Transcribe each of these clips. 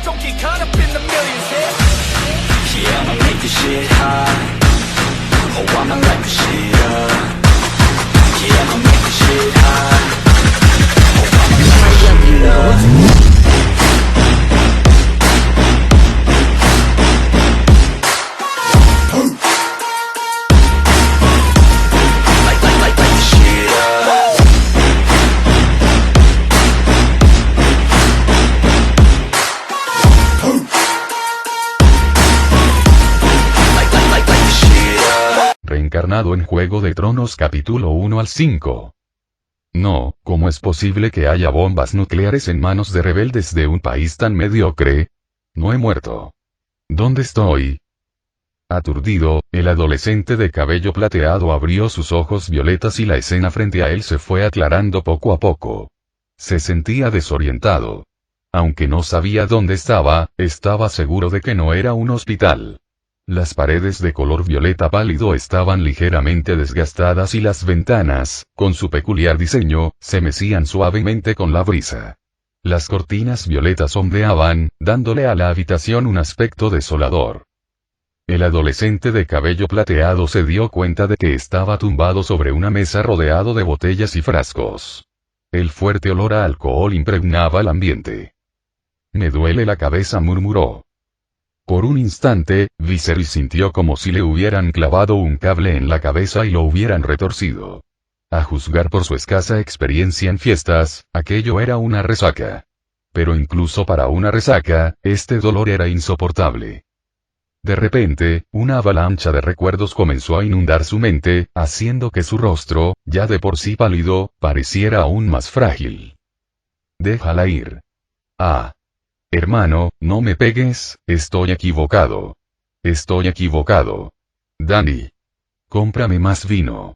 don't get caught up in the millions, Yeah, I'ma make this shit hot. Oh, I'ma light this shit up. Yeah, I'ma make this shit hot. Oh, I'ma light this shit up. Reencarnado en Juego de Tronos capítulo 1 al 5. No, ¿cómo es posible que haya bombas nucleares en manos de rebeldes de un país tan mediocre? No he muerto. ¿Dónde estoy? Aturdido, el adolescente de cabello plateado abrió sus ojos violetas y la escena frente a él se fue aclarando poco a poco. Se sentía desorientado. Aunque no sabía dónde estaba seguro de que no era un hospital. Las paredes de color violeta pálido estaban ligeramente desgastadas y las ventanas, con su peculiar diseño, se mecían suavemente con la brisa. Las cortinas violetas ondeaban, dándole a la habitación un aspecto desolador. El adolescente de cabello plateado se dio cuenta de que estaba tumbado sobre una mesa rodeado de botellas y frascos. El fuerte olor a alcohol impregnaba el ambiente. Me duele la cabeza, murmuró. Por un instante, Viserys sintió como si le hubieran clavado un cable en la cabeza y lo hubieran retorcido. A juzgar por su escasa experiencia en fiestas, aquello era una resaca. Pero incluso para una resaca, este dolor era insoportable. De repente, una avalancha de recuerdos comenzó a inundar su mente, haciendo que su rostro, ya de por sí pálido, pareciera aún más frágil. Déjala ir. Ah. Hermano, no me pegues, estoy equivocado. Estoy equivocado. Dany. Cómprame más vino.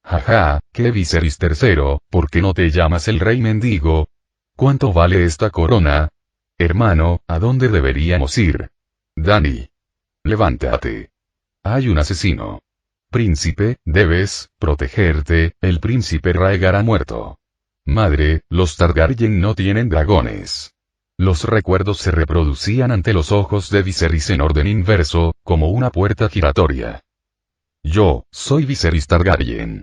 Jaja, ¿qué Viserys III? ¿Por qué no te llamas el rey mendigo? ¿Cuánto vale esta corona? Hermano, ¿a dónde deberíamos ir? Dany. Levántate. Hay un asesino. Príncipe, debes protegerte, el príncipe Rhaegar ha muerto. Madre, los Targaryen no tienen dragones. Los recuerdos se reproducían ante los ojos de Viserys en orden inverso, como una puerta giratoria. Yo, soy Viserys Targaryen.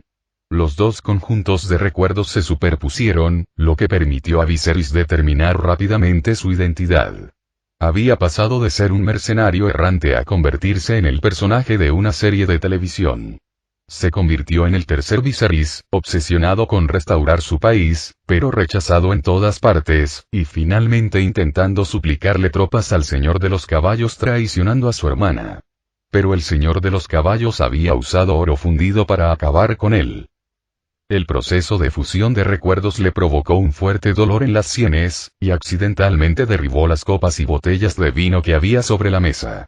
Los dos conjuntos de recuerdos se superpusieron, lo que permitió a Viserys determinar rápidamente su identidad. Había pasado de ser un mercenario errante a convertirse en el personaje de una serie de televisión. Se convirtió en el tercer Viserys, obsesionado con restaurar su país, pero rechazado en todas partes, y finalmente intentando suplicarle tropas al Señor de los Caballos traicionando a su hermana. Pero el Señor de los Caballos había usado oro fundido para acabar con él. El proceso de fusión de recuerdos le provocó un fuerte dolor en las sienes, y accidentalmente derribó las copas y botellas de vino que había sobre la mesa.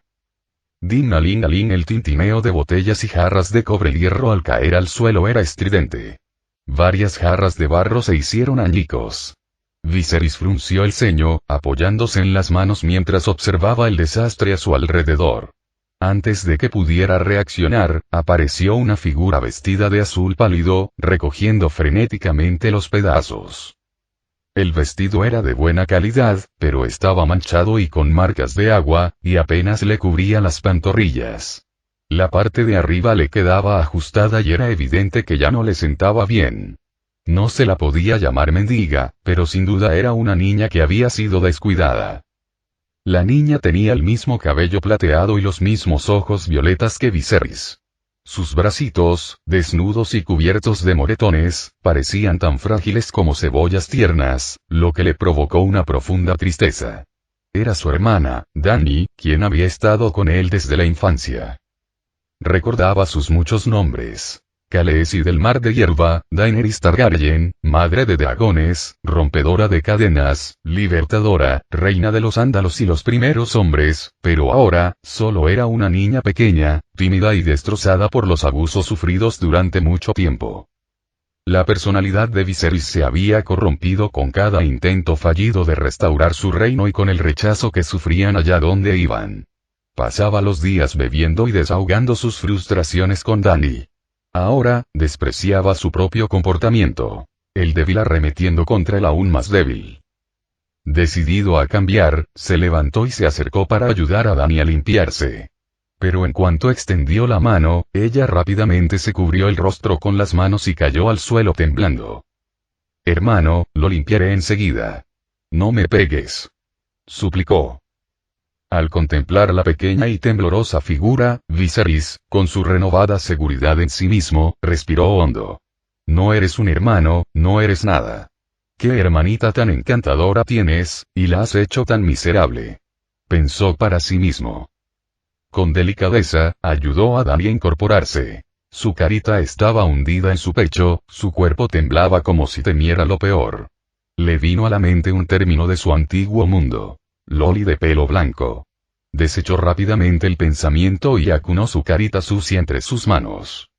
Din-a-ling-a-ling, el tintineo de botellas y jarras de cobre y hierro al caer al suelo era estridente. Varias jarras de barro se hicieron añicos. Viserys frunció el ceño, apoyándose en las manos mientras observaba el desastre a su alrededor. Antes de que pudiera reaccionar, apareció una figura vestida de azul pálido, recogiendo frenéticamente los pedazos. El vestido era de buena calidad, pero estaba manchado y con marcas de agua, y apenas le cubría las pantorrillas. La parte de arriba le quedaba ajustada y era evidente que ya no le sentaba bien. No se la podía llamar mendiga, pero sin duda era una niña que había sido descuidada. La niña tenía el mismo cabello plateado y los mismos ojos violetas que Viserys. Sus bracitos, desnudos y cubiertos de moretones, parecían tan frágiles como cebollas tiernas, lo que le provocó una profunda tristeza. Era su hermana, Dany, quien había estado con él desde la infancia. Recordaba sus muchos nombres. Khaleesi del Mar de Hierba, Daenerys Targaryen, Madre de Dragones, Rompedora de Cadenas, Libertadora, Reina de los Ándalos y los Primeros Hombres, pero ahora, solo era una niña pequeña, tímida y destrozada por los abusos sufridos durante mucho tiempo. La personalidad de Viserys se había corrompido con cada intento fallido de restaurar su reino y con el rechazo que sufrían allá donde iban. Pasaba los días bebiendo y desahogando sus frustraciones con Dany. Ahora, despreciaba su propio comportamiento. El débil arremetiendo contra el aún más débil. Decidido a cambiar, se levantó y se acercó para ayudar a Dani a limpiarse. Pero en cuanto extendió la mano, ella rápidamente se cubrió el rostro con las manos y cayó al suelo temblando. Hermano, lo limpiaré enseguida. No me pegues, suplicó. Al contemplar la pequeña y temblorosa figura, Viserys, con su renovada seguridad en sí mismo, respiró hondo. No eres un hermano, no eres nada. Qué hermanita tan encantadora tienes, y la has hecho tan miserable. Pensó para sí mismo. Con delicadeza, ayudó a Dani a incorporarse. Su carita estaba hundida en su pecho, su cuerpo temblaba como si temiera lo peor. Le vino a la mente un término de su antiguo mundo. Loli de pelo blanco. Desechó rápidamente el pensamiento y acunó su carita sucia entre sus manos.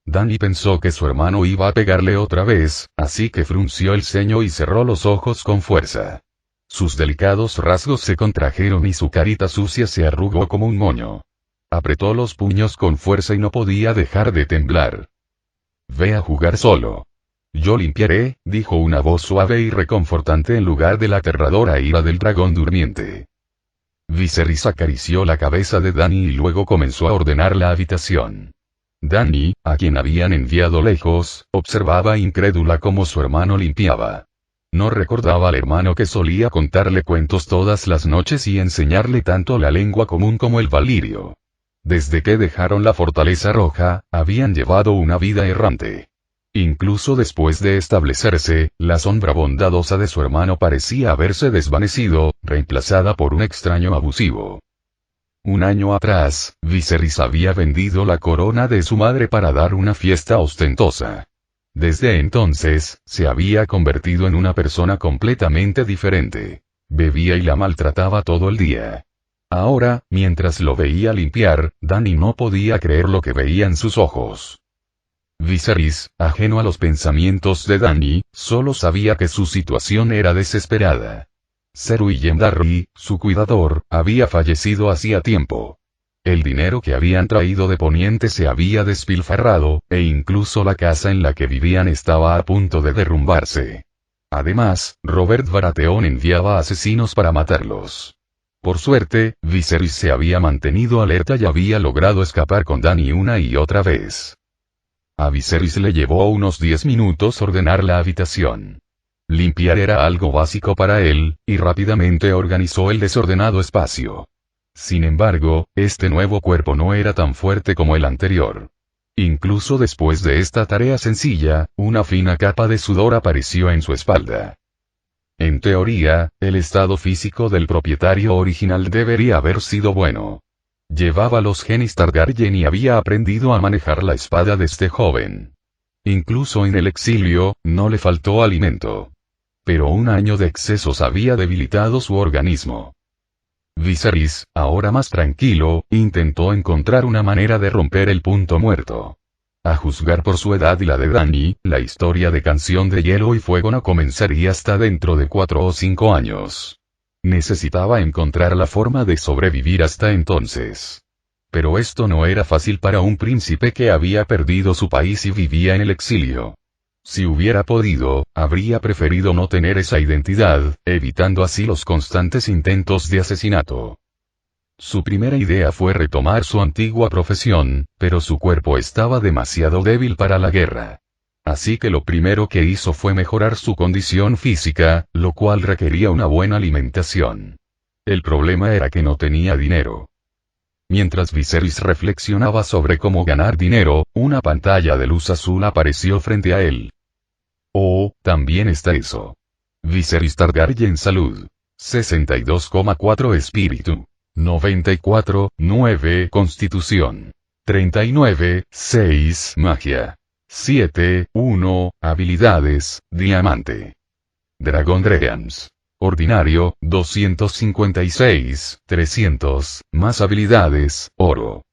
Dani pensó que su hermano iba a pegarle otra vez, así que frunció el ceño y cerró los ojos con fuerza. Sus delicados rasgos se contrajeron y su carita sucia se arrugó como un moño. Apretó los puños con fuerza y no podía dejar de temblar. Ve a jugar solo. Yo limpiaré, dijo una voz suave y reconfortante en lugar de la aterradora ira del dragón durmiente. Viserys acarició la cabeza de Dani y luego comenzó a ordenar la habitación. Dani, a quien habían enviado lejos, observaba incrédula cómo su hermano limpiaba. No recordaba al hermano que solía contarle cuentos todas las noches y enseñarle tanto la lengua común como el valirio. Desde que dejaron la Fortaleza Roja, habían llevado una vida errante. Incluso después de establecerse, la sombra bondadosa de su hermano parecía haberse desvanecido, reemplazada por un extraño abusivo. Un año atrás, Viserys había vendido la corona de su madre para dar una fiesta ostentosa. Desde entonces, se había convertido en una persona completamente diferente. Bebía y la maltrataba todo el día. Ahora, mientras lo veía limpiar, Dani no podía creer lo que veía en sus ojos. Viserys, ajeno a los pensamientos de Dani, solo sabía que su situación era desesperada. Cerwyllen Darry, su cuidador, había fallecido hacía tiempo. El dinero que habían traído de Poniente se había despilfarrado, e incluso la casa en la que vivían estaba a punto de derrumbarse. Además, Robert Baratheon enviaba asesinos para matarlos. Por suerte, Viserys se había mantenido alerta y había logrado escapar con Dani una y otra vez. A Viserys le llevó unos 10 minutos ordenar la habitación. Limpiar era algo básico para él, y rápidamente organizó el desordenado espacio. Sin embargo, este nuevo cuerpo no era tan fuerte como el anterior. Incluso después de esta tarea sencilla, una fina capa de sudor apareció en su espalda. En teoría, el estado físico del propietario original debería haber sido bueno. Llevaba los genes Targaryen y había aprendido a manejar la espada desde joven. Incluso en el exilio, no le faltó alimento. Pero un año de excesos había debilitado su organismo. Viserys, ahora más tranquilo, intentó encontrar una manera de romper el punto muerto. A juzgar por su edad y la de Dani, la historia de Canción de Hielo y Fuego no comenzaría hasta dentro de 4 o 5 años. Necesitaba encontrar la forma de sobrevivir hasta entonces. Pero esto no era fácil para un príncipe que había perdido su país y vivía en el exilio. Si hubiera podido, habría preferido no tener esa identidad, evitando así los constantes intentos de asesinato. Su primera idea fue retomar su antigua profesión, pero su cuerpo estaba demasiado débil para la guerra. Así que lo primero que hizo fue mejorar su condición física, lo cual requería una buena alimentación. El problema era que no tenía dinero. Mientras Viserys reflexionaba sobre cómo ganar dinero, una pantalla de luz azul apareció frente a él. Oh, también está eso. Viserys Targaryen Salud. 62,4 Espíritu. 94,9 Constitución. 39,6 Magia. 7,1 Habilidades, Diamante. Dragon Dragons. Ordinario, 256, 300, más habilidades, Oro.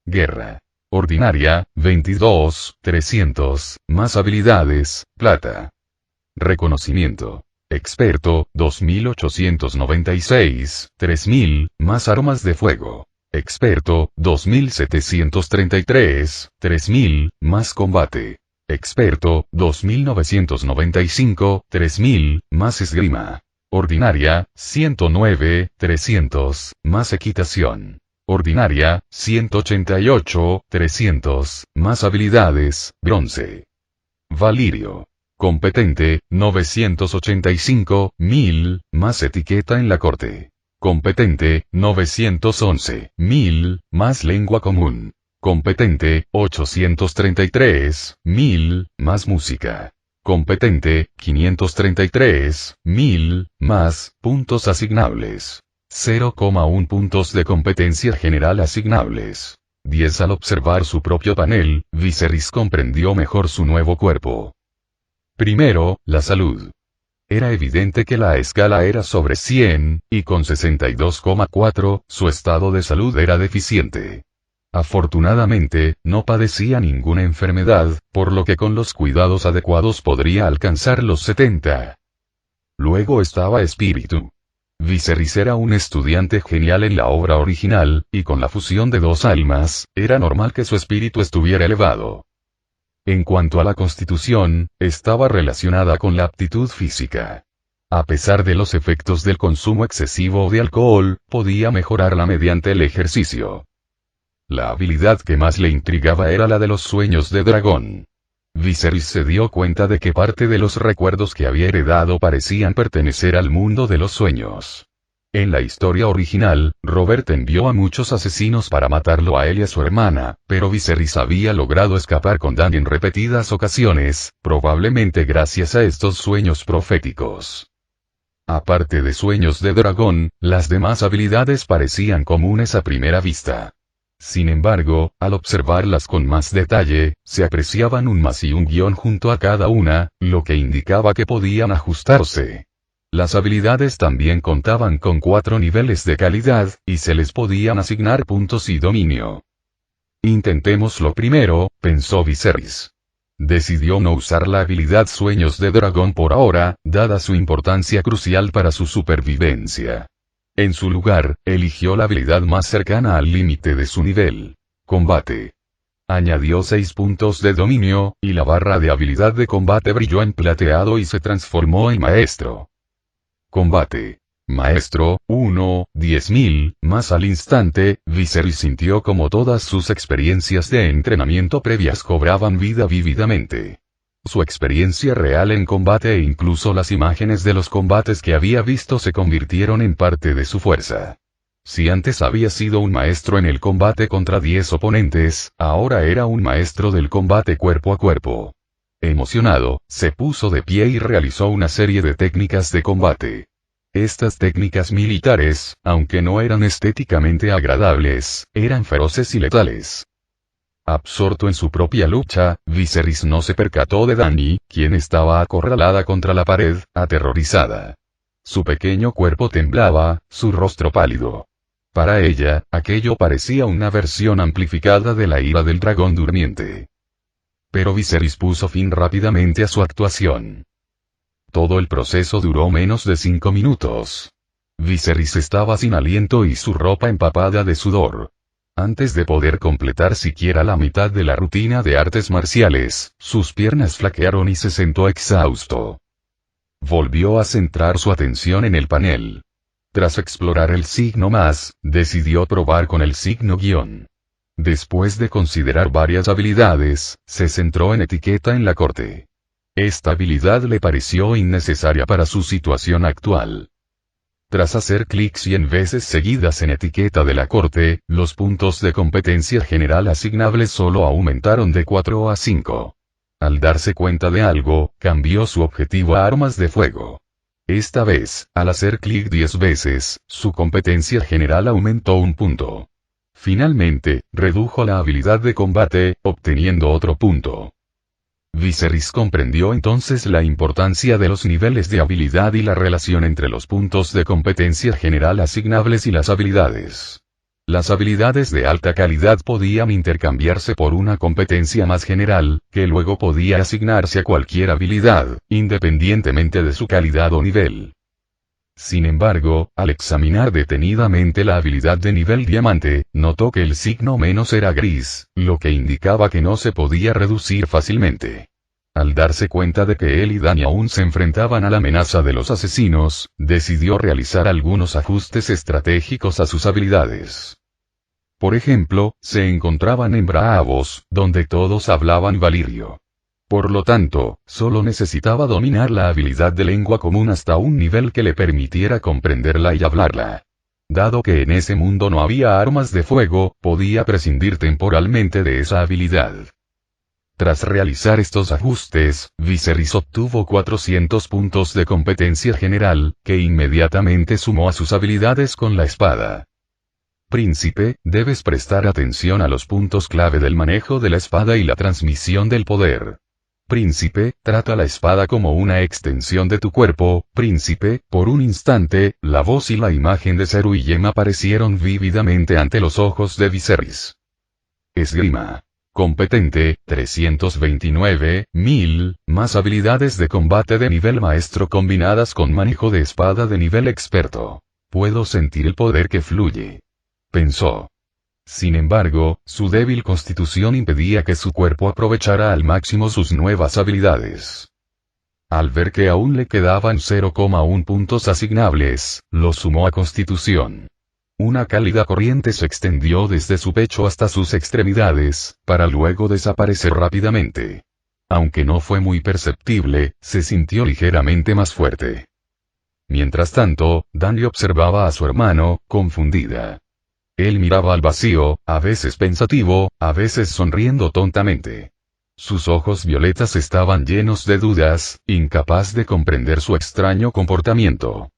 Guerra. Ordinaria, 22, 300, más habilidades, Plata. Reconocimiento. Experto, 2896, 3000, más armas de fuego. Experto, 2733, 3000, más combate. Experto, 2995, 3000, más esgrima. Ordinaria, 109, 300, más equitación. Ordinaria, 188, 300, más habilidades, bronce. Valirio. Competente, 985, 1000, más etiqueta en la corte. Competente, 911, 1000, más lengua común. Competente, 833, 1000, más música. Competente, 533, 1000, más, puntos asignables. 0,1 puntos de competencia general asignables. 10 al observar su propio panel, Viserys comprendió mejor su nuevo cuerpo. Primero, la salud. Era evidente que la escala era sobre 100, y con 62,4, su estado de salud era deficiente. Afortunadamente, no padecía ninguna enfermedad, por lo que con los cuidados adecuados podría alcanzar los 70. Luego estaba espíritu. Viserys era un estudiante genial en la obra original, y con la fusión de dos almas, era normal que su espíritu estuviera elevado. En cuanto a la constitución, estaba relacionada con la aptitud física. A pesar de los efectos del consumo excesivo de alcohol, podía mejorarla mediante el ejercicio. La habilidad que más le intrigaba era la de los sueños de dragón. Viserys se dio cuenta de que parte de los recuerdos que había heredado parecían pertenecer al mundo de los sueños. En la historia original, Robert envió a muchos asesinos para matarlo a él y a su hermana, pero Viserys había logrado escapar con Dany en repetidas ocasiones, probablemente gracias a estos sueños proféticos. Aparte de sueños de dragón, las demás habilidades parecían comunes a primera vista. Sin embargo, al observarlas con más detalle, se apreciaban un más y un guión junto a cada una, lo que indicaba que podían ajustarse. Las habilidades también contaban con 4 niveles de calidad, y se les podían asignar puntos y dominio. Intentémoslo primero, pensó Viserys. Decidió no usar la habilidad Sueños de Dragón por ahora, dada su importancia crucial para su supervivencia. En su lugar, eligió la habilidad más cercana al límite de su nivel. Combate. Añadió 6 puntos de dominio, y la barra de habilidad de combate brilló en plateado y se transformó en Maestro. Combate. Maestro, 1, 10.000, más al instante, Viserys sintió como todas sus experiencias de entrenamiento previas cobraban vida vívidamente. Su experiencia real en combate e incluso las imágenes de los combates que había visto se convirtieron en parte de su fuerza. Si antes había sido un maestro en el combate contra 10 oponentes, ahora era un maestro del combate cuerpo a cuerpo. Emocionado, se puso de pie y realizó una serie de técnicas de combate. Estas técnicas militares, aunque no eran estéticamente agradables, eran feroces y letales. Absorto en su propia lucha, Viserys no se percató de Dany, quien estaba acorralada contra la pared, aterrorizada. Su pequeño cuerpo temblaba, su rostro pálido. Para ella, aquello parecía una versión amplificada de la ira del dragón durmiente. Pero Viserys puso fin rápidamente a su actuación. Todo el proceso duró menos de 5 minutos. Viserys estaba sin aliento y su ropa empapada de sudor. Antes de poder completar siquiera la mitad de la rutina de artes marciales, sus piernas flaquearon y se sentó exhausto. Volvió a centrar su atención en el panel. Tras explorar el signo más, decidió probar con el signo guión. Después de considerar varias habilidades, se centró en etiqueta en la corte. Esta habilidad le pareció innecesaria para su situación actual. Tras hacer clic 100 veces seguidas en etiqueta de la corte, los puntos de competencia general asignables solo aumentaron de 4 a 5. Al darse cuenta de algo, cambió su objetivo a armas de fuego. Esta vez, al hacer clic 10 veces, su competencia general aumentó 1 punto. Finalmente, redujo la habilidad de combate, obteniendo otro punto. Viserys comprendió entonces la importancia de los niveles de habilidad y la relación entre los puntos de competencia general asignables y las habilidades. Las habilidades de alta calidad podían intercambiarse por una competencia más general, que luego podía asignarse a cualquier habilidad, independientemente de su calidad o nivel. Sin embargo, al examinar detenidamente la habilidad de nivel diamante, notó que el signo menos era gris, lo que indicaba que no se podía reducir fácilmente. Al darse cuenta de que él y Danny aún se enfrentaban a la amenaza de los asesinos, decidió realizar algunos ajustes estratégicos a sus habilidades. Por ejemplo, se encontraban en Braavos, donde todos hablaban valirio. Por lo tanto, solo necesitaba dominar la habilidad de lengua común hasta un nivel que le permitiera comprenderla y hablarla. Dado que en ese mundo no había armas de fuego, podía prescindir temporalmente de esa habilidad. Tras realizar estos ajustes, Viserys obtuvo 400 puntos de competencia general, que inmediatamente sumó a sus habilidades con la espada. Príncipe, debes prestar atención a los puntos clave del manejo de la espada y la transmisión del poder. Príncipe, trata la espada como una extensión de tu cuerpo. Príncipe, por un instante, la voz y la imagen de Ceruyem aparecieron vívidamente ante los ojos de Viserys. Esgrima. Competente, 329.000, más habilidades de combate de nivel maestro combinadas con manejo de espada de nivel experto. Puedo sentir el poder que fluye. Pensó. Sin embargo, su débil constitución impedía que su cuerpo aprovechara al máximo sus nuevas habilidades. Al ver que aún le quedaban 0,1 puntos asignables, lo sumó a constitución. Una cálida corriente se extendió desde su pecho hasta sus extremidades, para luego desaparecer rápidamente. Aunque no fue muy perceptible, se sintió ligeramente más fuerte. Mientras tanto, Dany observaba a su hermano, confundida. Él miraba al vacío, a veces pensativo, a veces sonriendo tontamente. Sus ojos violetas estaban llenos de dudas, incapaz de comprender su extraño comportamiento.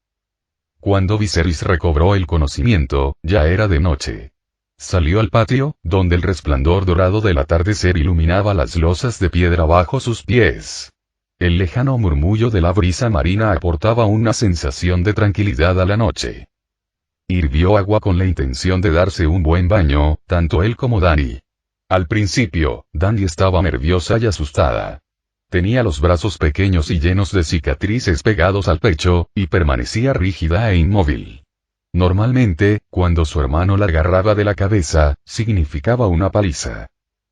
Cuando Viserys recobró el conocimiento, ya era de noche. Salió al patio, donde el resplandor dorado del atardecer iluminaba las losas de piedra bajo sus pies. El lejano murmullo de la brisa marina aportaba una sensación de tranquilidad a la noche. Hirvió agua con la intención de darse un buen baño, tanto él como Dany. Al principio, Dany estaba nerviosa y asustada. Tenía los brazos pequeños y llenos de cicatrices pegados al pecho, y permanecía rígida e inmóvil. Normalmente, cuando su hermano la agarraba de la cabeza, significaba una paliza.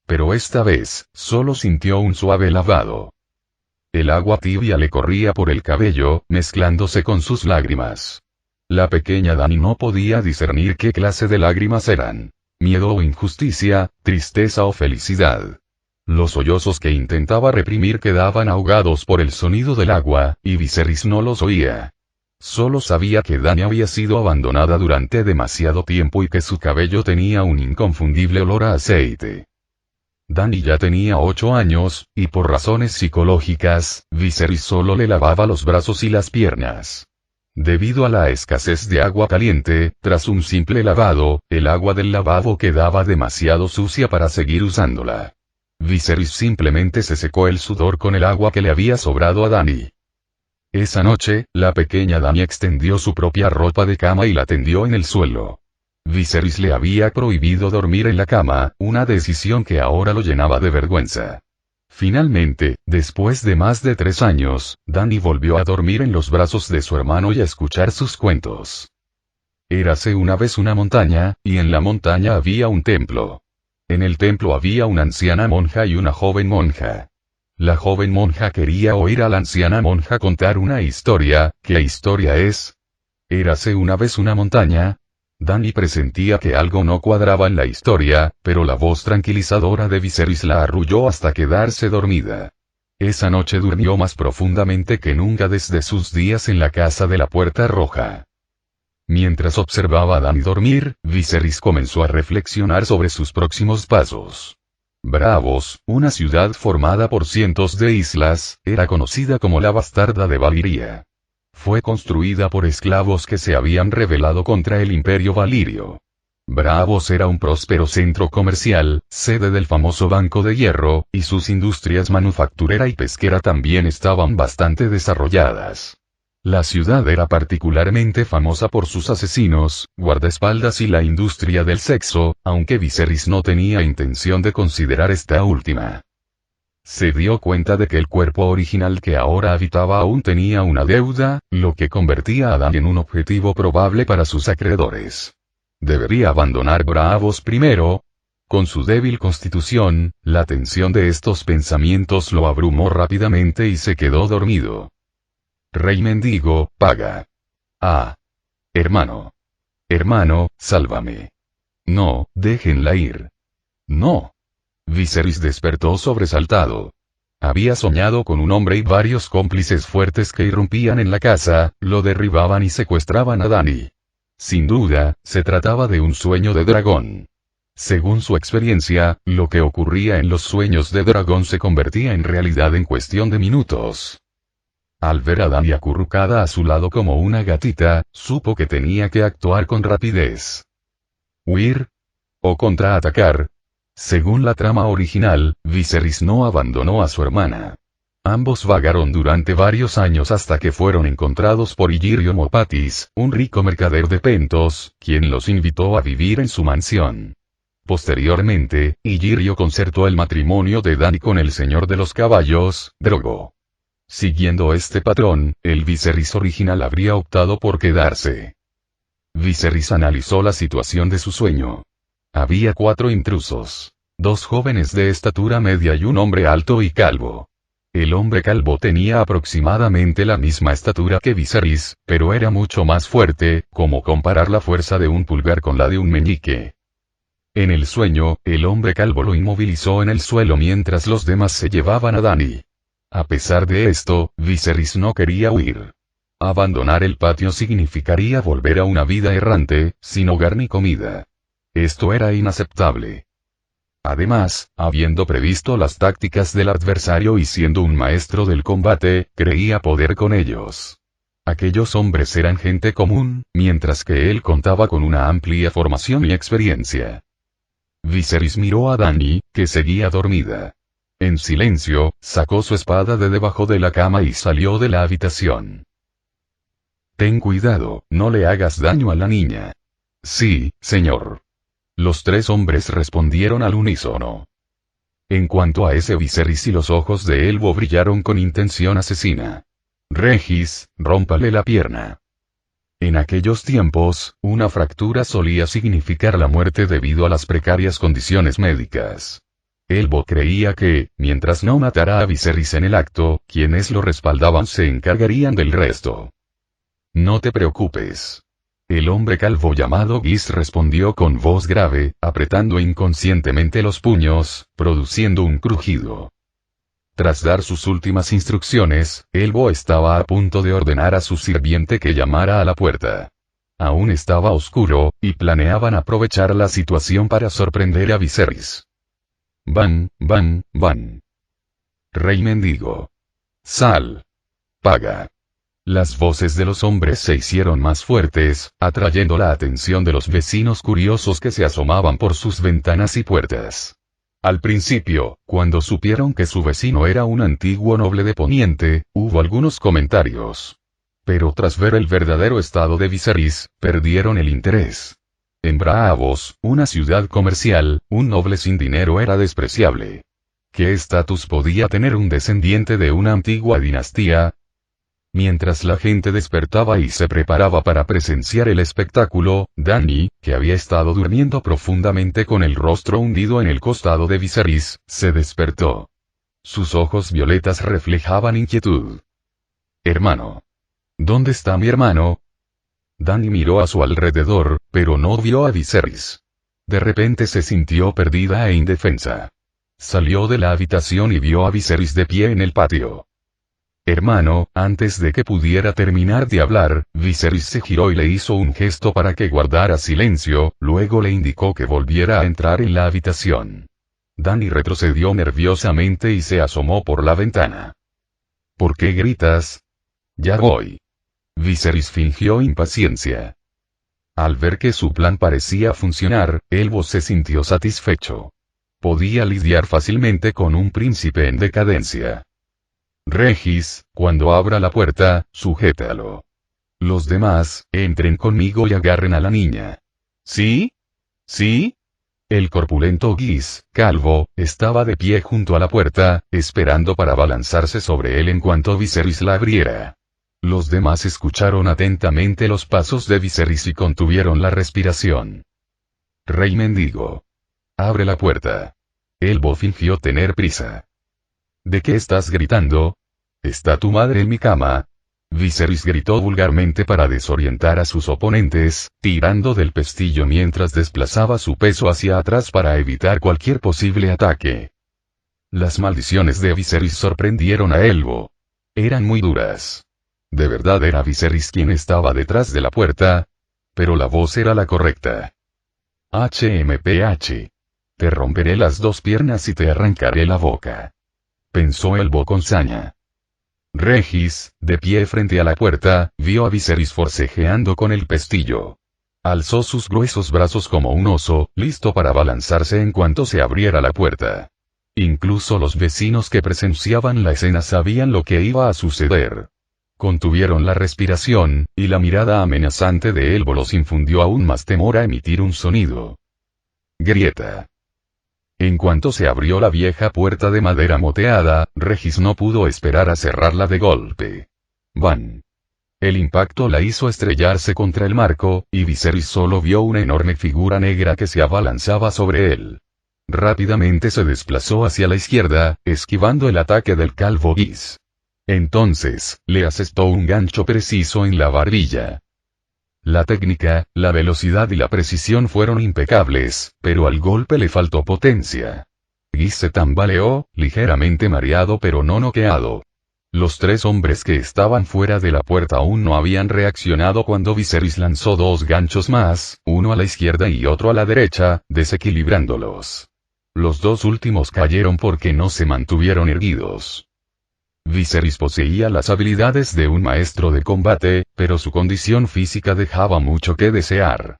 Pero esta vez, solo sintió un suave lavado. El agua tibia le corría por el cabello, mezclándose con sus lágrimas. La pequeña Dany no podía discernir qué clase de lágrimas eran: miedo o injusticia, tristeza o felicidad. Los sollozos que intentaba reprimir quedaban ahogados por el sonido del agua, y Viserys no los oía. Solo sabía que Dany había sido abandonada durante demasiado tiempo y que su cabello tenía un inconfundible olor a aceite. Dany ya tenía 8 años, y por razones psicológicas, Viserys solo le lavaba los brazos y las piernas. Debido a la escasez de agua caliente, tras un simple lavado, el agua del lavabo quedaba demasiado sucia para seguir usándola. Viserys simplemente se secó el sudor con el agua que le había sobrado a Dany. Esa noche, la pequeña Dany extendió su propia ropa de cama y la tendió en el suelo. Viserys le había prohibido dormir en la cama, una decisión que ahora lo llenaba de vergüenza. Finalmente, después de más de 3 años, Dany volvió a dormir en los brazos de su hermano y a escuchar sus cuentos. Érase una vez una montaña, y en la montaña había un templo. En el templo había una anciana monja y una joven monja. La joven monja quería oír a la anciana monja contar una historia. ¿Qué historia es? Érase una vez una montaña. Dany presentía que algo no cuadraba en la historia, pero la voz tranquilizadora de Viserys la arrulló hasta quedarse dormida. Esa noche durmió más profundamente que nunca desde sus días en la casa de la Puerta Roja. Mientras observaba a Dany dormir, Viserys comenzó a reflexionar sobre sus próximos pasos. Braavos, una ciudad formada por cientos de islas, era conocida como la Bastarda de Valiria. Fue construida por esclavos que se habían rebelado contra el Imperio Valirio. Braavos era un próspero centro comercial, sede del famoso Banco de Hierro, y sus industrias manufacturera y pesquera también estaban bastante desarrolladas. La ciudad era particularmente famosa por sus asesinos, guardaespaldas y la industria del sexo, aunque Viserys no tenía intención de considerar esta última. Se dio cuenta de que el cuerpo original que ahora habitaba aún tenía una deuda, lo que convertía a Dany en un objetivo probable para sus acreedores. ¿Debería abandonar Braavos primero? Con su débil constitución, la tensión de estos pensamientos lo abrumó rápidamente y se quedó dormido. Rey mendigo, paga. Ah. Hermano. Hermano, sálvame. No, déjenla ir. No. Viserys despertó sobresaltado. Había soñado con un hombre y varios cómplices fuertes que irrumpían en la casa, lo derribaban y secuestraban a Dany. Sin duda, se trataba de un sueño de dragón. Según su experiencia, lo que ocurría en los sueños de dragón se convertía en realidad en cuestión de minutos. Al ver a Dany acurrucada a su lado como una gatita, supo que tenía que actuar con rapidez. ¿Huir? ¿O contraatacar? Según la trama original, Viserys no abandonó a su hermana. Ambos vagaron durante varios años hasta que fueron encontrados por Illyrio Mopatis, un rico mercader de Pentos, quien los invitó a vivir en su mansión. Posteriormente, Illyrio concertó el matrimonio de Dany con el señor de los caballos, Drogo. Siguiendo este patrón, el Viserys original habría optado por quedarse. Viserys analizó la situación de su sueño. Había 4 intrusos. 2 jóvenes de estatura media y un hombre alto y calvo. El hombre calvo tenía aproximadamente la misma estatura que Viserys, pero era mucho más fuerte, como comparar la fuerza de un pulgar con la de un meñique. En el sueño, el hombre calvo lo inmovilizó en el suelo mientras los demás se llevaban a Dany. A pesar de esto, Viserys no quería huir. Abandonar el patio significaría volver a una vida errante, sin hogar ni comida. Esto era inaceptable. Además, habiendo previsto las tácticas del adversario y siendo un maestro del combate, creía poder con ellos. Aquellos hombres eran gente común, mientras que él contaba con una amplia formación y experiencia. Viserys miró a Dany, que seguía dormida. En silencio, sacó su espada de debajo de la cama y salió de la habitación. Ten cuidado, no le hagas daño a la niña. Sí, señor. Los 3 hombres respondieron al unísono. En cuanto a ese Viserys y los ojos de Elbo brillaron con intención asesina. Regis, rómpale la pierna. En aquellos tiempos, una fractura solía significar la muerte debido a las precarias condiciones médicas. Elbo creía que, mientras no matara a Viserys en el acto, quienes lo respaldaban se encargarían del resto. No te preocupes. El hombre calvo llamado Gis respondió con voz grave, apretando inconscientemente los puños, produciendo un crujido. Tras dar sus últimas instrucciones, Elbo estaba a punto de ordenar a su sirviente que llamara a la puerta. Aún estaba oscuro, y planeaban aprovechar la situación para sorprender a Viserys. Van, van, van. Rey mendigo. Sal. Paga. Las voces de los hombres se hicieron más fuertes, atrayendo la atención de los vecinos curiosos que se asomaban por sus ventanas y puertas. Al principio, cuando supieron que su vecino era un antiguo noble de Poniente, hubo algunos comentarios. Pero tras ver el verdadero estado de Viserys, perdieron el interés. En Braavos, una ciudad comercial, un noble sin dinero era despreciable. ¿Qué estatus podía tener un descendiente de una antigua dinastía? Mientras la gente despertaba y se preparaba para presenciar el espectáculo, Dany, que había estado durmiendo profundamente con el rostro hundido en el costado de Viserys, se despertó. Sus ojos violetas reflejaban inquietud. Hermano. ¿Dónde está mi hermano? Dany miró a su alrededor, pero no vio a Viserys. De repente se sintió perdida e indefensa. Salió de la habitación y vio a Viserys de pie en el patio. Hermano, antes de que pudiera terminar de hablar, Viserys se giró y le hizo un gesto para que guardara silencio, luego le indicó que volviera a entrar en la habitación. Dany retrocedió nerviosamente y se asomó por la ventana. ¿Por qué gritas? Ya voy. Viserys fingió impaciencia. Al ver que su plan parecía funcionar, Elbo se sintió satisfecho. Podía lidiar fácilmente con un príncipe en decadencia. Regis, cuando abra la puerta, sujétalo. Los demás, entren conmigo y agarren a la niña. ¿Sí? ¿Sí? El corpulento Gis, calvo, estaba de pie junto a la puerta, esperando para abalanzarse sobre él en cuanto Viserys la abriera. Los demás escucharon atentamente los pasos de Viserys y contuvieron la respiración. Rey mendigo. Abre la puerta. Elbo fingió tener prisa. ¿De qué estás gritando? ¿Está tu madre en mi cama? Viserys gritó vulgarmente para desorientar a sus oponentes, tirando del pestillo mientras desplazaba su peso hacia atrás para evitar cualquier posible ataque. Las maldiciones de Viserys sorprendieron a Elbo. Eran muy duras. ¿De verdad era Viserys quien estaba detrás de la puerta? Pero la voz era la correcta. HMPH. Te romperé las dos piernas y te arrancaré la boca. Pensó Elbo con saña. Regis, de pie frente a la puerta, vio a Viserys forcejeando con el pestillo. Alzó sus gruesos brazos como un oso, listo para abalanzarse en cuanto se abriera la puerta. Incluso los vecinos que presenciaban la escena sabían lo que iba a suceder. Contuvieron la respiración, y la mirada amenazante de Elbo los infundió aún más temor a emitir un sonido. Grieta. En cuanto se abrió la vieja puerta de madera moteada, Regis no pudo esperar a cerrarla de golpe. ¡Bam! El impacto la hizo estrellarse contra el marco, y Viserys solo vio una enorme figura negra que se abalanzaba sobre él. Rápidamente se desplazó hacia la izquierda, esquivando el ataque del calvo Gis. Entonces, le asestó un gancho preciso en la barbilla. La técnica, la velocidad y la precisión fueron impecables, pero al golpe le faltó potencia. Gis se tambaleó, ligeramente mareado pero no noqueado. Los tres hombres que estaban fuera de la puerta aún no habían reaccionado cuando Viserys lanzó dos ganchos más, uno a la izquierda y otro a la derecha, desequilibrándolos. Los dos últimos cayeron porque no se mantuvieron erguidos. Viserys poseía las habilidades de un maestro de combate, pero su condición física dejaba mucho que desear.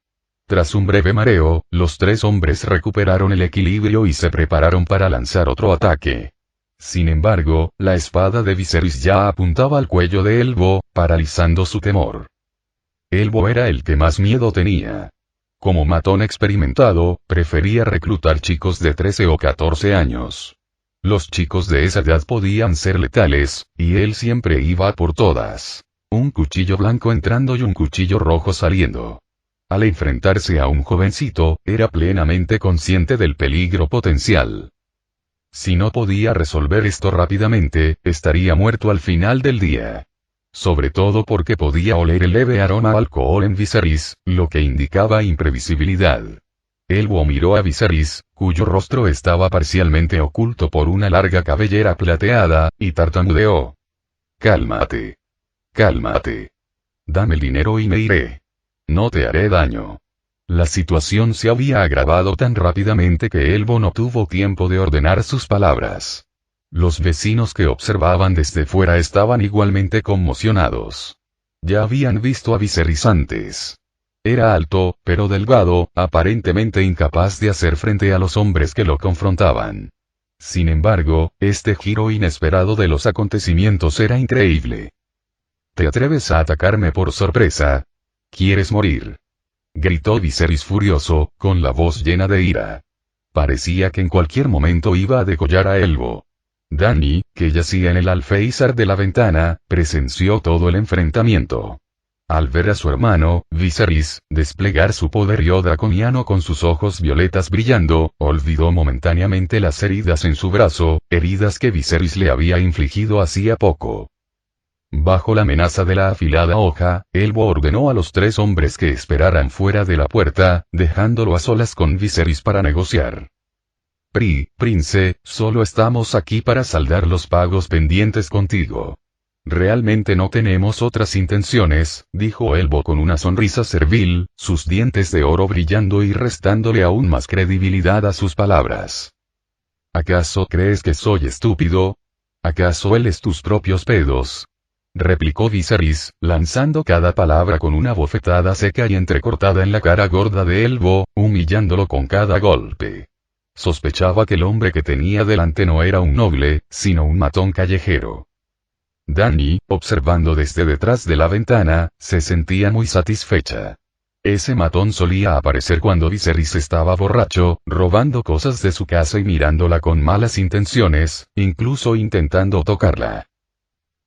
Tras un breve mareo, los tres hombres recuperaron el equilibrio y se prepararon para lanzar otro ataque. Sin embargo, la espada de Viserys ya apuntaba al cuello de Elbo, paralizando su temor. Elbo era el que más miedo tenía. Como matón experimentado, prefería reclutar chicos de 13 o 14 años. Los chicos de esa edad podían ser letales, y él siempre iba por todas. Un cuchillo blanco entrando y un cuchillo rojo saliendo. Al enfrentarse a un jovencito, era plenamente consciente del peligro potencial. Si no podía resolver esto rápidamente, estaría muerto al final del día. Sobre todo porque podía oler el leve aroma a alcohol en Viserys, lo que indicaba imprevisibilidad. Elbo miró a Viserys, cuyo rostro estaba parcialmente oculto por una larga cabellera plateada, y tartamudeó. Cálmate. Cálmate. Dame el dinero y me iré. No te haré daño. La situación se había agravado tan rápidamente que Elbo no tuvo tiempo de ordenar sus palabras. Los vecinos que observaban desde fuera estaban igualmente conmocionados. Ya habían visto a Viserys antes. Era alto, pero delgado, aparentemente incapaz de hacer frente a los hombres que lo confrontaban. Sin embargo, este giro inesperado de los acontecimientos era increíble. ¿Te atreves a atacarme por sorpresa? ¿Quieres morir? Gritó Viserys furioso, con la voz llena de ira. Parecía que en cualquier momento iba a degollar a Elbo. Dany, que yacía en el alféizar de la ventana, presenció todo el enfrentamiento. Al ver a su hermano, Viserys, desplegar su poderío draconiano con sus ojos violetas brillando, olvidó momentáneamente las heridas en su brazo, heridas que Viserys le había infligido hacía poco. Bajo la amenaza de la afilada hoja, Elbo ordenó a los tres hombres que esperaran fuera de la puerta, dejándolo a solas con Viserys para negociar. Prince, solo estamos aquí para saldar los pagos pendientes contigo. Realmente no tenemos otras intenciones, dijo Elbo con una sonrisa servil, sus dientes de oro brillando y restándole aún más credibilidad a sus palabras. ¿Acaso crees que soy estúpido? ¿Acaso hueles tus propios pedos? Replicó Viserys, lanzando cada palabra con una bofetada seca y entrecortada en la cara gorda de Elbo, humillándolo con cada golpe. Sospechaba que el hombre que tenía delante no era un noble, sino un matón callejero. Dany, observando desde detrás de la ventana, se sentía muy satisfecha. Ese matón solía aparecer cuando Viserys estaba borracho, robando cosas de su casa y mirándola con malas intenciones, incluso intentando tocarla.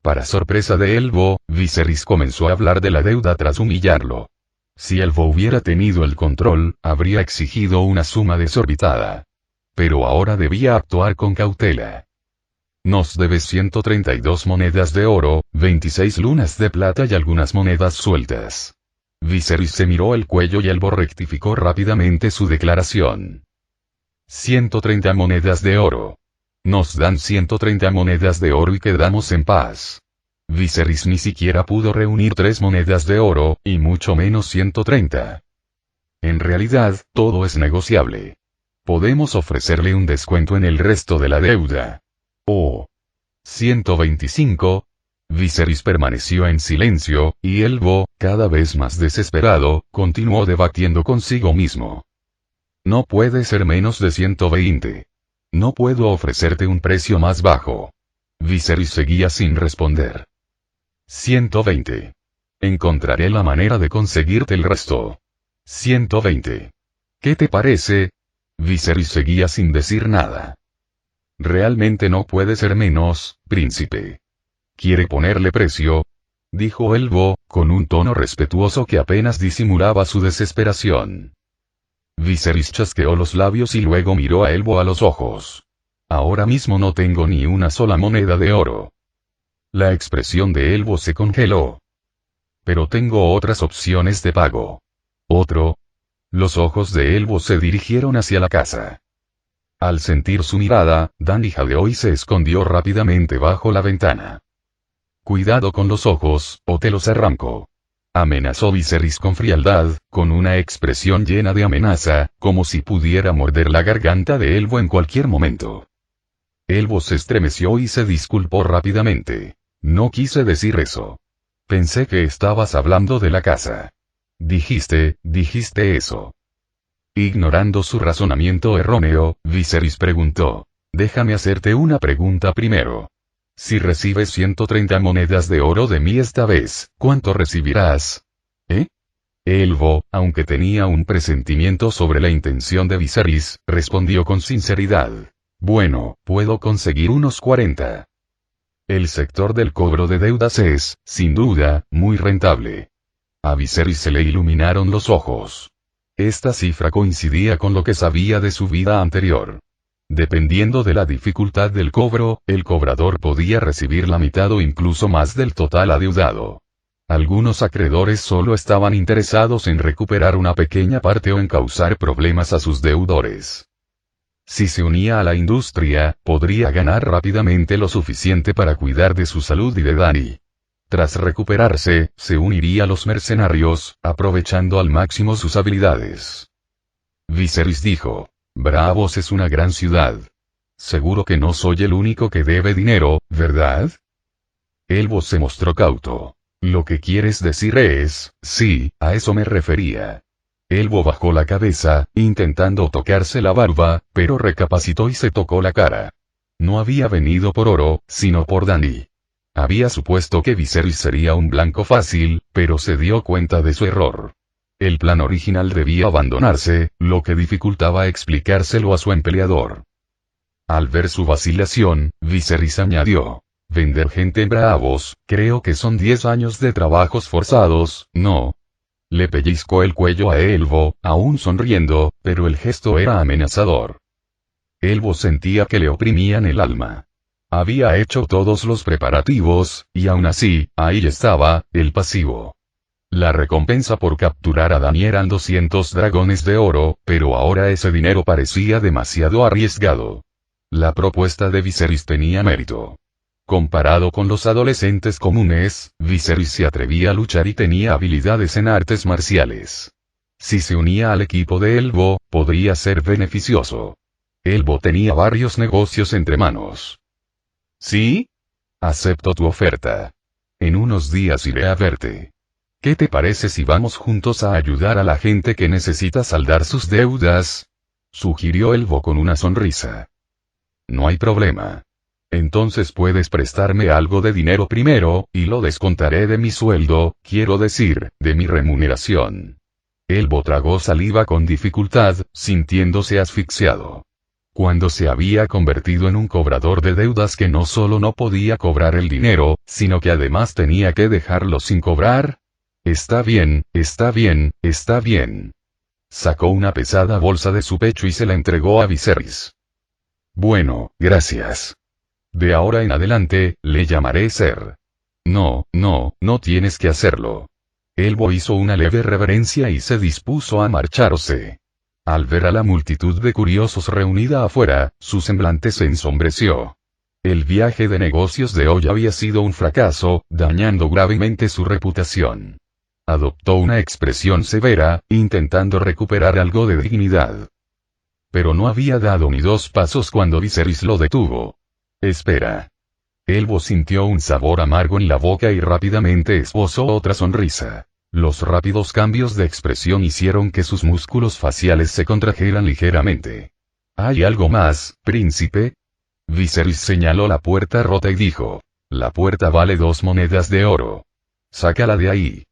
Para sorpresa de Elbo, Viserys comenzó a hablar de la deuda tras humillarlo. Si Elbo hubiera tenido el control, habría exigido una suma desorbitada. Pero ahora debía actuar con cautela. Nos debes 132 monedas de oro, 26 lunas de plata y algunas monedas sueltas. Viserys se miró el cuello y Elbo rectificó rápidamente su declaración. 130 monedas de oro. Nos dan 130 monedas de oro y quedamos en paz. Viserys ni siquiera pudo reunir 3 monedas de oro, y mucho menos 130. En realidad, todo es negociable. Podemos ofrecerle un descuento en el resto de la deuda. Oh. 125. Viserys permaneció en silencio, y Elbo, cada vez más desesperado, continuó debatiendo consigo mismo. No puede ser menos de 120. No puedo ofrecerte un precio más bajo. Viserys seguía sin responder. 120. Encontraré la manera de conseguirte el resto. 120. ¿Qué te parece? Viserys seguía sin decir nada. Realmente no puede ser menos, príncipe. ¿Quiere ponerle precio? Dijo Elbo, con un tono respetuoso que apenas disimulaba su desesperación. Viserys chasqueó los labios y luego miró a Elbo a los ojos. Ahora mismo no tengo ni una sola moneda de oro. La expresión de Elbo se congeló. Pero tengo otras opciones de pago. ¿Otro? Los ojos de Elbo se dirigieron hacia la casa. Al sentir su mirada, Dany jadeó y se escondió rápidamente bajo la ventana. Cuidado con los ojos, o te los arranco. Amenazó Viserys con frialdad, con una expresión llena de amenaza, como si pudiera morder la garganta de Elbo en cualquier momento. Elbo se estremeció y se disculpó rápidamente. No quise decir eso. Pensé que estabas hablando de la casa. Dijiste eso. Ignorando su razonamiento erróneo, Viserys preguntó. Déjame hacerte una pregunta primero. Si recibes 130 monedas de oro de mí esta vez, ¿cuánto recibirás? Elbo, aunque tenía un presentimiento sobre la intención de Viserys, respondió con sinceridad. Bueno, puedo conseguir unos 40. El sector del cobro de deudas es, sin duda, muy rentable. A Viserys se le iluminaron los ojos. Esta cifra coincidía con lo que sabía de su vida anterior. Dependiendo de la dificultad del cobro, el cobrador podía recibir la mitad o incluso más del total adeudado. Algunos acreedores solo estaban interesados en recuperar una pequeña parte o en causar problemas a sus deudores. Si se unía a la industria, podría ganar rápidamente lo suficiente para cuidar de su salud y de Dany. Tras recuperarse, se uniría a los mercenarios, aprovechando al máximo sus habilidades. Viserys dijo. Braavos es una gran ciudad. Seguro que no soy el único que debe dinero, ¿verdad? Elbo se mostró cauto. Lo que quieres decir es, sí, a eso me refería. Elbo bajó la cabeza, intentando tocarse la barba, pero recapacitó y se tocó la cara. No había venido por oro, sino por Dany. Había supuesto que Viserys sería un blanco fácil, pero se dio cuenta de su error. El plan original debía abandonarse, lo que dificultaba explicárselo a su empleador. Al ver su vacilación, Viserys añadió. Vender gente en Braavos, creo que son 10 años de trabajos forzados, ¿no? Le pellizcó el cuello a Elbo, aún sonriendo, pero el gesto era amenazador. Elbo sentía que le oprimían el alma. Había hecho todos los preparativos, y aún así, ahí estaba, el pasivo. La recompensa por capturar a Dany eran 200 dragones de oro, pero ahora ese dinero parecía demasiado arriesgado. La propuesta de Viserys tenía mérito. Comparado con los adolescentes comunes, Viserys se atrevía a luchar y tenía habilidades en artes marciales. Si se unía al equipo de Elbo, podría ser beneficioso. Elbo tenía varios negocios entre manos. ¿Sí? Acepto tu oferta. En unos días iré a verte. ¿Qué te parece si vamos juntos a ayudar a la gente que necesita saldar sus deudas? Sugirió Elbo con una sonrisa. No hay problema. Entonces puedes prestarme algo de dinero primero, y lo descontaré de mi sueldo, quiero decir, de mi remuneración. Elbo tragó saliva con dificultad, sintiéndose asfixiado. Cuando se había convertido en un cobrador de deudas que no solo no podía cobrar el dinero, sino que además tenía que dejarlo sin cobrar. Está bien, está bien, está bien. Sacó una pesada bolsa de su pecho y se la entregó a Viserys. Bueno, gracias. De ahora en adelante, le llamaré Ser. No, no, no tienes que hacerlo. Elbo hizo una leve reverencia y se dispuso a marcharse. Al ver a la multitud de curiosos reunida afuera, su semblante se ensombreció. El viaje de negocios de hoy había sido un fracaso, dañando gravemente su reputación. Adoptó una expresión severa, intentando recuperar algo de dignidad. Pero no había dado ni 2 pasos cuando Viserys lo detuvo. Espera. Elbo sintió un sabor amargo en la boca y rápidamente esbozó otra sonrisa. Los rápidos cambios de expresión hicieron que sus músculos faciales se contrajeran ligeramente. ¿Hay algo más, príncipe? Viserys señaló la puerta rota y dijo. La puerta vale 2 monedas de oro. Sácala de ahí.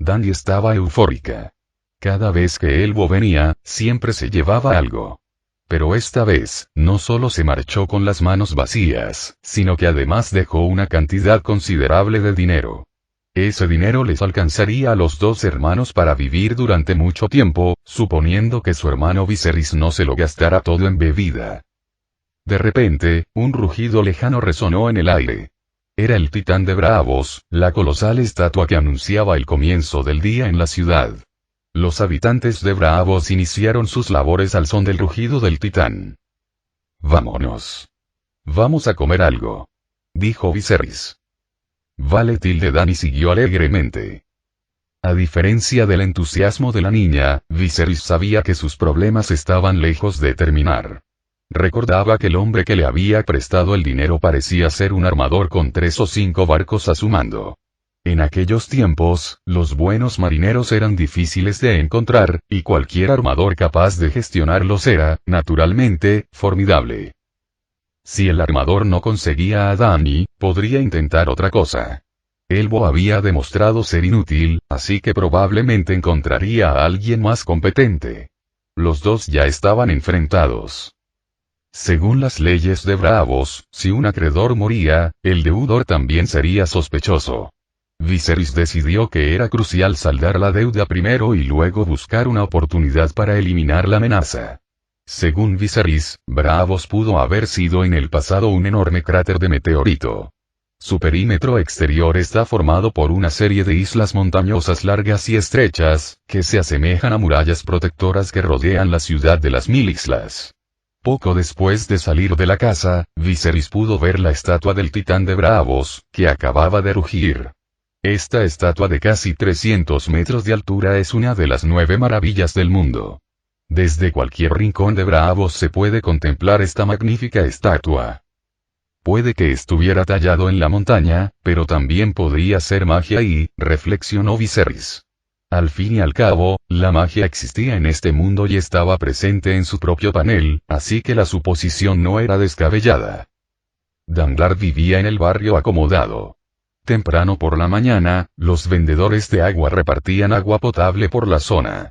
Dany estaba eufórica. Cada vez que Elbo venía, siempre se llevaba algo. Pero esta vez, no solo se marchó con las manos vacías, sino que además dejó una cantidad considerable de dinero. Ese dinero les alcanzaría a los 2 hermanos para vivir durante mucho tiempo, suponiendo que su hermano Viserys no se lo gastara todo en bebida. De repente, un rugido lejano resonó en el aire. Era el titán de Braavos, la colosal estatua que anunciaba el comienzo del día en la ciudad. Los habitantes de Braavos iniciaron sus labores al son del rugido del titán. Vámonos. Vamos a comer algo. Dijo Viserys. Vale, Dany siguió alegremente. A diferencia del entusiasmo de la niña, Viserys sabía que sus problemas estaban lejos de terminar. Recordaba que el hombre que le había prestado el dinero parecía ser un armador con 3 o 5 barcos a su mando. En aquellos tiempos, los buenos marineros eran difíciles de encontrar, y cualquier armador capaz de gestionarlos era, naturalmente, formidable. Si el armador no conseguía a Dany, podría intentar otra cosa. Elbo había demostrado ser inútil, así que probablemente encontraría a alguien más competente. Los dos ya estaban enfrentados. Según las leyes de Braavos, si un acreedor moría, el deudor también sería sospechoso. Viserys decidió que era crucial saldar la deuda primero y luego buscar una oportunidad para eliminar la amenaza. Según Viserys, Braavos pudo haber sido en el pasado un enorme cráter de meteorito. Su perímetro exterior está formado por una serie de islas montañosas largas y estrechas, que se asemejan a murallas protectoras que rodean la ciudad de las 1000 islas. Poco después de salir de la casa, Viserys pudo ver la estatua del titán de Braavos, que acababa de rugir. Esta estatua de casi 300 metros de altura es una de las 9 maravillas del mundo. Desde cualquier rincón de Braavos se puede contemplar esta magnífica estatua. Puede que estuviera tallado en la montaña, pero también podría ser magia y, reflexionó Viserys. Al fin y al cabo, la magia existía en este mundo y estaba presente en su propio panel, así que la suposición no era descabellada. Danglar vivía en el barrio acomodado. Temprano por la mañana, los vendedores de agua repartían agua potable por la zona.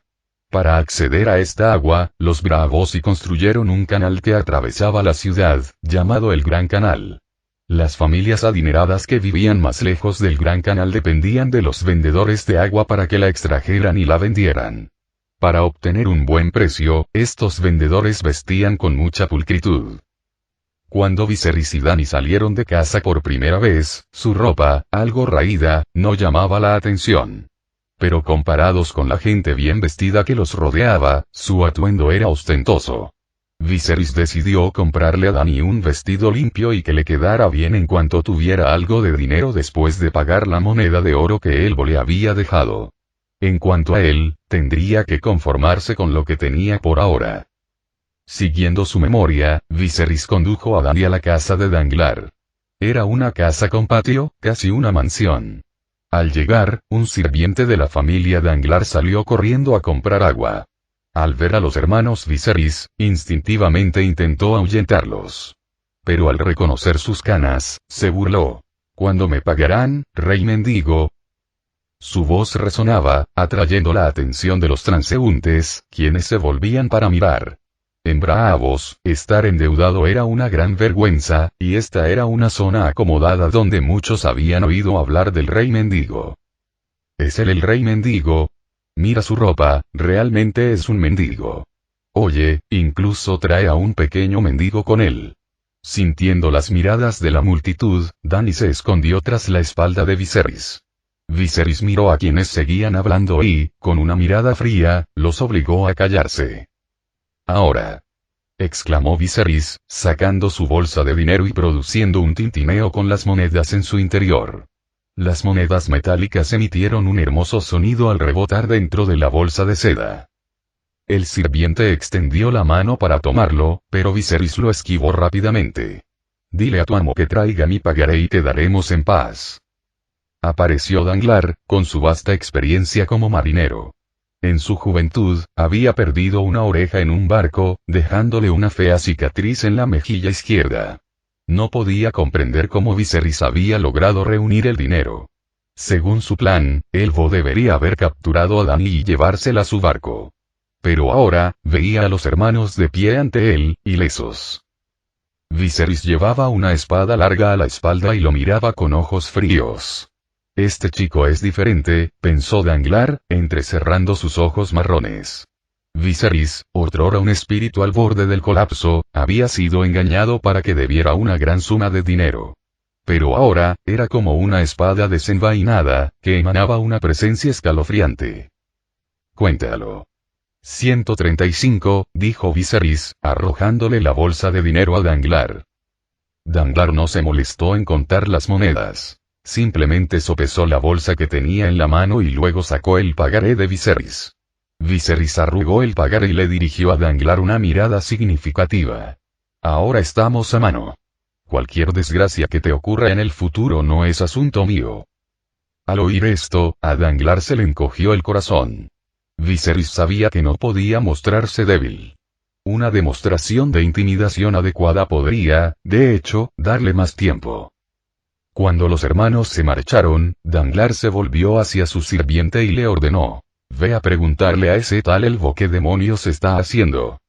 Para acceder a esta agua, los Braavosi construyeron un canal que atravesaba la ciudad, llamado el Gran Canal. Las familias adineradas que vivían más lejos del Gran Canal dependían de los vendedores de agua para que la extrajeran y la vendieran. Para obtener un buen precio, estos vendedores vestían con mucha pulcritud. Cuando Viserys y Dany salieron de casa por primera vez, su ropa, algo raída, no llamaba la atención. Pero comparados con la gente bien vestida que los rodeaba, su atuendo era ostentoso. Viserys decidió comprarle a Dany un vestido limpio y que le quedara bien en cuanto tuviera algo de dinero después de pagar la moneda de oro que Elbo le había dejado. En cuanto a él, tendría que conformarse con lo que tenía por ahora. Siguiendo su memoria, Viserys condujo a Dany a la casa de Danglar. Era una casa con patio, casi una mansión. Al llegar, un sirviente de la familia Danglar salió corriendo a comprar agua. Al ver a los hermanos Viserys, instintivamente intentó ahuyentarlos. Pero al reconocer sus canas, se burló. ¿Cuándo me pagarán, rey mendigo? Su voz resonaba, atrayendo la atención de los transeúntes, quienes se volvían para mirar. En Braavos, estar endeudado era una gran vergüenza, y esta era una zona acomodada donde muchos habían oído hablar del rey mendigo. ¿Es él el rey mendigo? Mira su ropa, realmente es un mendigo. Oye, incluso trae a un pequeño mendigo con él. Sintiendo las miradas de la multitud, Dany se escondió tras la espalda de Viserys. Viserys miró a quienes seguían hablando y, con una mirada fría, los obligó a callarse. Ahora, exclamó Viserys, sacando su bolsa de dinero y produciendo un tintineo con las monedas en su interior. Las monedas metálicas emitieron un hermoso sonido al rebotar dentro de la bolsa de seda. El sirviente extendió la mano para tomarlo, pero Viserys lo esquivó rápidamente. Dile a tu amo que traiga mi pagaré y quedaremos en paz. Apareció Danglars, con su vasta experiencia como marinero. En su juventud, había perdido una oreja en un barco, dejándole una fea cicatriz en la mejilla izquierda. No podía comprender cómo Viserys había logrado reunir el dinero. Según su plan, Elfo debería haber capturado a Dany y llevársela a su barco. Pero ahora, veía a los hermanos de pie ante él, ilesos. Viserys llevaba una espada larga a la espalda y lo miraba con ojos fríos. Este chico es diferente, pensó Danglars, entrecerrando sus ojos marrones. Viserys, otrora un espíritu al borde del colapso, había sido engañado para que debiera una gran suma de dinero. Pero ahora, era como una espada desenvainada, que emanaba una presencia escalofriante. Cuéntalo. 135, dijo Viserys, arrojándole la bolsa de dinero a Danglars. Danglars no se molestó en contar las monedas. Simplemente sopesó la bolsa que tenía en la mano y luego sacó el pagaré de Viserys. Viserys arrugó el pagaré y le dirigió a Danglars una mirada significativa. Ahora estamos a mano. Cualquier desgracia que te ocurra en el futuro no es asunto mío. Al oír esto, a Danglars se le encogió el corazón. Viserys sabía que no podía mostrarse débil. Una demostración de intimidación adecuada podría, de hecho, darle más tiempo. Cuando los hermanos se marcharon, Danglars se volvió hacia su sirviente y le ordenó: «Ve a preguntarle a ese tal Elfo qué demonios está haciendo».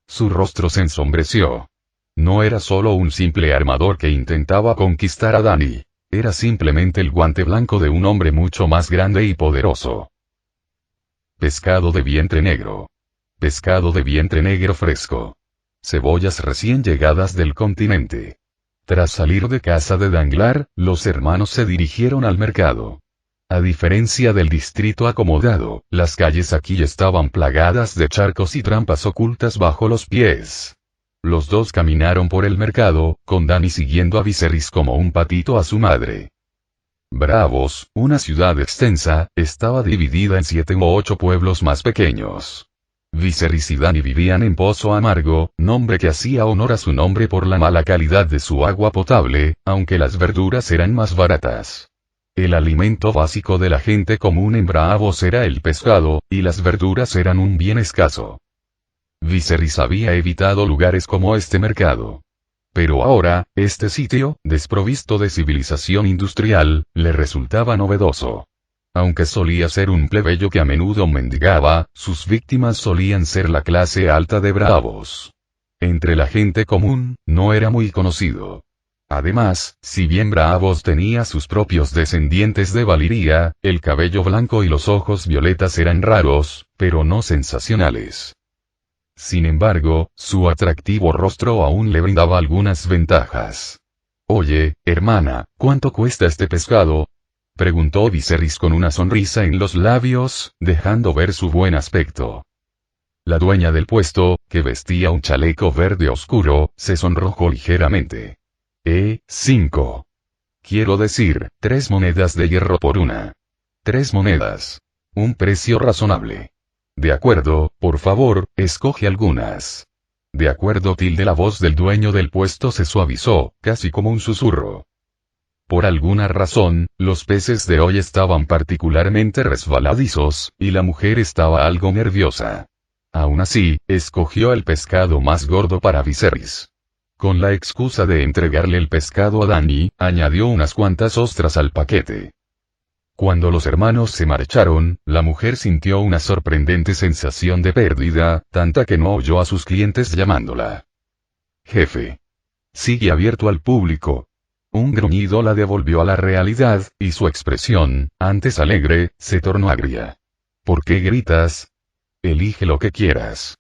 Su rostro se ensombreció. No era solo un simple armador que intentaba conquistar a Dany. Era simplemente el guante blanco de un hombre mucho más grande y poderoso. Pescado de vientre negro. Pescado de vientre negro fresco. Cebollas recién llegadas del continente. Tras salir de casa de Danglars, los hermanos se dirigieron al mercado. A diferencia del distrito acomodado, las calles aquí estaban plagadas de charcos y trampas ocultas bajo los pies. Los dos caminaron por el mercado, con Dany siguiendo a Viserys como un patito a su madre. Braavos, una ciudad extensa, estaba dividida en 7 u 8 pueblos más pequeños. Viserys y Dany vivían en Pozo Amargo, nombre que hacía honor a su nombre por la mala calidad de su agua potable, aunque las verduras eran más baratas. El alimento básico de la gente común en Braavos era el pescado, y las verduras eran un bien escaso. Viserys había evitado lugares como este mercado. Pero ahora, este sitio, desprovisto de civilización industrial, le resultaba novedoso. Aunque solía ser un plebeyo que a menudo mendigaba, sus víctimas solían ser la clase alta de Braavos. Entre la gente común, no era muy conocido. Además, si bien Braavos tenía sus propios descendientes de Valyria, el cabello blanco y los ojos violetas eran raros, pero no sensacionales. Sin embargo, su atractivo rostro aún le brindaba algunas ventajas. «Oye, hermana, ¿cuánto cuesta este pescado?», preguntó Viserys con una sonrisa en los labios, dejando ver su buen aspecto. La dueña del puesto, que vestía un chaleco verde oscuro, se sonrojó ligeramente. 5. Quiero decir, 3 monedas de hierro por una. 3 monedas. Un precio razonable. De acuerdo, por favor, escoge algunas. De acuerdo, la voz del dueño del puesto se suavizó, casi como un susurro. Por alguna razón, los peces de hoy estaban particularmente resbaladizos, y la mujer estaba algo nerviosa. Aún así, escogió el pescado más gordo para Viserys. Con la excusa de entregarle el pescado a Dany, añadió unas cuantas ostras al paquete. Cuando los hermanos se marcharon, la mujer sintió una sorprendente sensación de pérdida, tanta que no oyó a sus clientes llamándola. «Jefe. Sigue abierto al público». Un gruñido la devolvió a la realidad, y su expresión, antes alegre, se tornó agria. ¿Por qué gritas? Elige lo que quieras.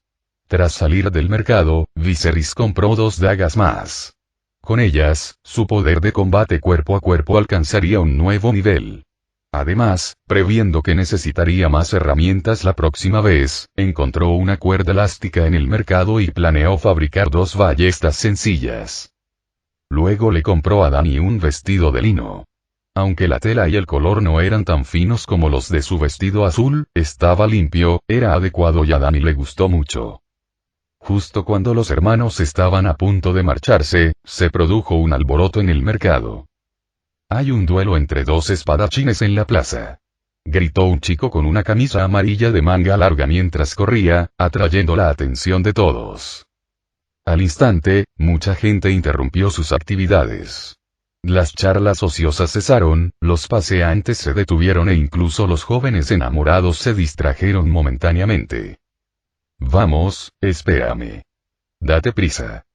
Tras salir del mercado, Viserys compró 2 dagas más. Con ellas, su poder de combate cuerpo a cuerpo alcanzaría un nuevo nivel. Además, previendo que necesitaría más herramientas la próxima vez, encontró una cuerda elástica en el mercado y planeó fabricar 2 ballestas sencillas. Luego le compró a Dany un vestido de lino. Aunque la tela y el color no eran tan finos como los de su vestido azul, estaba limpio, era adecuado y a Dany le gustó mucho. Justo cuando los hermanos estaban a punto de marcharse, se produjo un alboroto en el mercado. Hay un duelo entre 2 espadachines en la plaza. Gritó un chico con una camisa amarilla de manga larga mientras corría, atrayendo la atención de todos. Al instante, mucha gente interrumpió sus actividades. Las charlas ociosas cesaron, los paseantes se detuvieron e incluso los jóvenes enamorados se distrajeron momentáneamente. Vamos, espérame. Date prisa.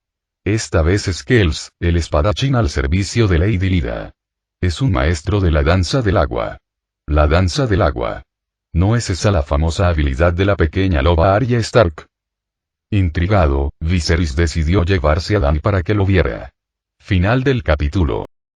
Esta vez es Kells, el espadachín al servicio de Lady Lyra. Es un maestro de la danza del agua. La danza del agua. ¿No es esa la famosa habilidad de la pequeña loba Arya Stark? Intrigado, Viserys decidió llevarse a Dany para que lo viera. Final del capítulo.